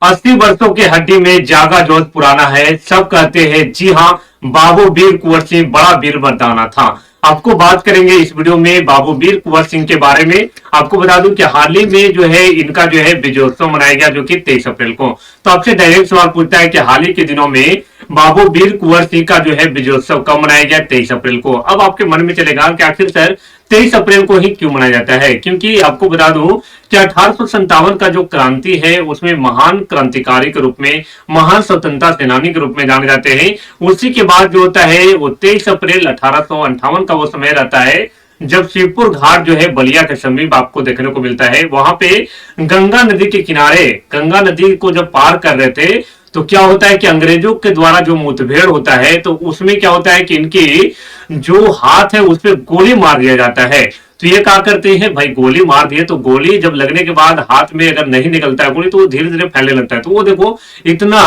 80 वर्षों की हड्डी में जागा जोत पुराना है, सब कहते हैं जी हाँ, बाबू वीर कुंवर सिंह बड़ा वीर मर्दाना था। आपको बात करेंगे इस वीडियो में बाबू वीर कुंवर सिंह के बारे में। आपको बता दूं कि हाल ही में जो है इनका जो है विजयोत्सव मनाया गया, जो कि 23 अप्रैल को। तो आपसे डायरेक्ट सवाल पूछता है कि हाल ही के दिनों में बाबू वीर कुंवर सिंह का जो है विजयोत्सव कब मनाया गया? 23 अप्रैल को। अब आपके मन में चलेगा कि आखिर सर 23 अप्रैल को ही क्यों मनाया जाता है? क्योंकि आपको बता दूं कि 1857 का जो क्रांति है उसमें महान क्रांतिकारी के रूप में, महान स्वतंत्रता सेनानी के रूप में जाने जाते हैं। उसी के बाद जो होता है वो 23 अप्रैल 1858 का वो समय रहता है जब शिवपुर घाट जो है बलिया के समीप आपको देखने को मिलता है। वहां पे गंगा नदी के किनारे, गंगा नदी को जब पार कर रहे थे तो क्या होता है कि अंग्रेजों के द्वारा जो मुठभेड़ होता है तो उसमें क्या होता है कि इनकी जो हाथ है उस पर गोली मार दिया जाता है। तो ये क्या करते हैं भाई, गोली मार दिए तो गोली जब लगने के बाद हाथ में अगर नहीं निकलता है गोली तो वो धीरे धीरे फैलने लगता है। तो वो देखो इतना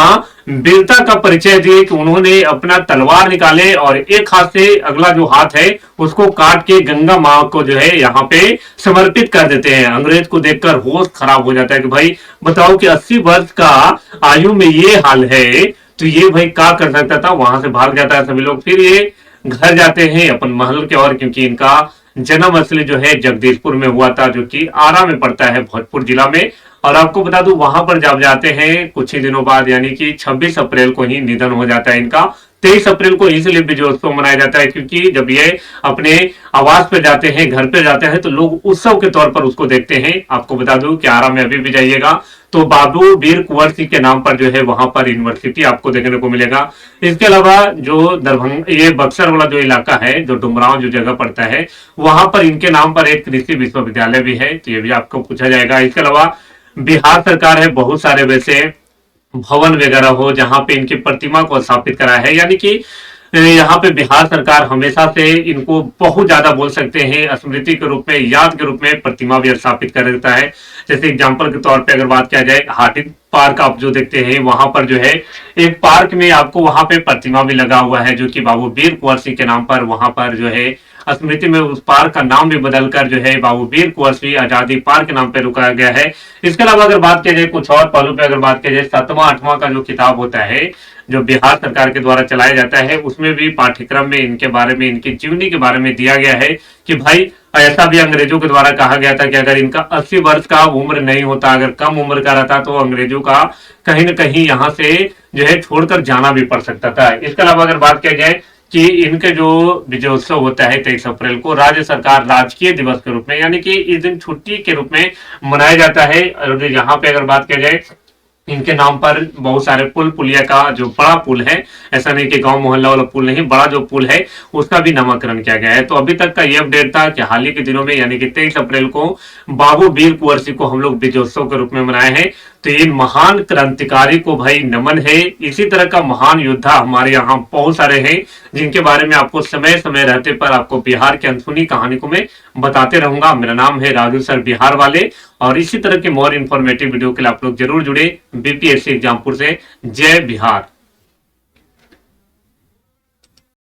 वीरता का परिचय दिए कि उन्होंने अपना तलवार निकाले और एक हाथ से अगला जो हाथ है उसको काट के गंगा माँ को जो है यहाँ पे समर्पित कर देते हैं। अंग्रेज को देखकर होश खराब हो जाता है कि भाई बताओ कि 80 वर्ष का आयु में ये हाल है, तो ये भाई क्या कर सकता था। वहां से भाग जाता है सभी लोग। फिर ये घर जाते हैं अपन महल के ओर, क्योंकि इनका जन्म असली जो है जगदीशपुर में हुआ था, जो कि आरा में पड़ता है भोजपुर जिला में। और आपको बता दूं वहां पर जब जाते हैं कुछ ही दिनों बाद, यानी कि 26 अप्रैल को ही निधन हो जाता है इनका। 23 अप्रैल को इसलिए विजयोत्सव मनाया जाता है क्योंकि जब ये अपने आवास पे जाते हैं, घर पे जाते हैं, तो लोग उत्सव के तौर पर उसको देखते हैं। आपको बता दूं कि आरा में अभी भी जाइएगा तो बाबू वीर कुंवर सिंह के नाम पर जो है वहां पर यूनिवर्सिटी आपको देखने को मिलेगा। इसके अलावा जो दरभंगा, ये बक्सर वाला जो इलाका है, जो डुमरांव जो जगह पड़ता है, वहां पर इनके नाम पर एक कृषि विश्वविद्यालय भी है, तो ये भी आपको पूछा जाएगा। इसके अलावा बिहार सरकार है, बहुत सारे वैसे भवन वगैरह हो जहां पे इनकी प्रतिमा को स्थापित करा है। यानी कि यहाँ पे बिहार सरकार हमेशा से इनको बहुत ज्यादा बोल सकते हैं स्मृति के रूप में, याद के रूप में प्रतिमा भी स्थापित कर देता है। जैसे एग्जाम्पल के तौर पे अगर बात किया जाए, हाथी पार्क आप जो देखते हैं वहां पर जो है एक पार्क में आपको वहां पे प्रतिमा भी लगा हुआ है, जो कि बाबू वीर कुंवर सिंह के नाम पर वहां पर जो है स्मृति में उस पार्क का नाम भी बदलकर जो है बाबू वीर कुंवर सिंह आजादी पार्क के नाम पे रुकाया गया है। इसके अलावा अगर बात किया जाए कुछ और पहलू पे, अगर बात किया जाए 7वां 8वां का जो किताब होता है जो बिहार सरकार के द्वारा चलाया जाता है, उसमें भी पाठ्यक्रम में इनके बारे में, इनकी जीवनी के बारे में दिया गया है कि भाई ऐसा भी अंग्रेजों के द्वारा कहा गया था कि अगर इनका 80 वर्ष का उम्र नहीं होता, अगर कम उम्र का रहता तो अंग्रेजों का कहीं ना कहीं यहाँ से जो है छोड़कर जाना भी पड़ सकता था। इसके अलावा अगर बात किया जाए कि इनके जो विजयोत्सव होता है 23 अप्रैल को राज्य सरकार राजकीय दिवस के रूप में, यानी कि इस दिन छुट्टी के रूप में मनाया जाता है। और यहाँ पे अगर बात किया जाए इनके नाम पर बहुत सारे पुल पुलिया का जो बड़ा पुल है, ऐसा नहीं कि गांव मोहल्ला वाला पुल नहीं, बड़ा जो पुल है उसका भी नामकरण किया गया है। तो अभी तक का ये अपडेट था कि हाल ही के दिनों में यानी कि 23 अप्रैल को बाबू वीर कुंवर सिंह को हम लोग विजयोत्सव के रूप में मनाए हैं। तो ये महान क्रांतिकारी को भाई नमन है। इसी तरह का महान योद्धा हमारे यहाँ बहुत सारे हैं जिनके बारे में आपको समय समय रहते पर आपको बिहार की अनसुनी कहानी को मैं बताते रहूंगा। मेरा नाम है राजू सर बिहार वाले, और इसी तरह के मोर इन्फॉर्मेटिव वीडियो के लिए आप लोग जरूर जुड़े बीपीएससी एग्जामपुर से। जय बिहार।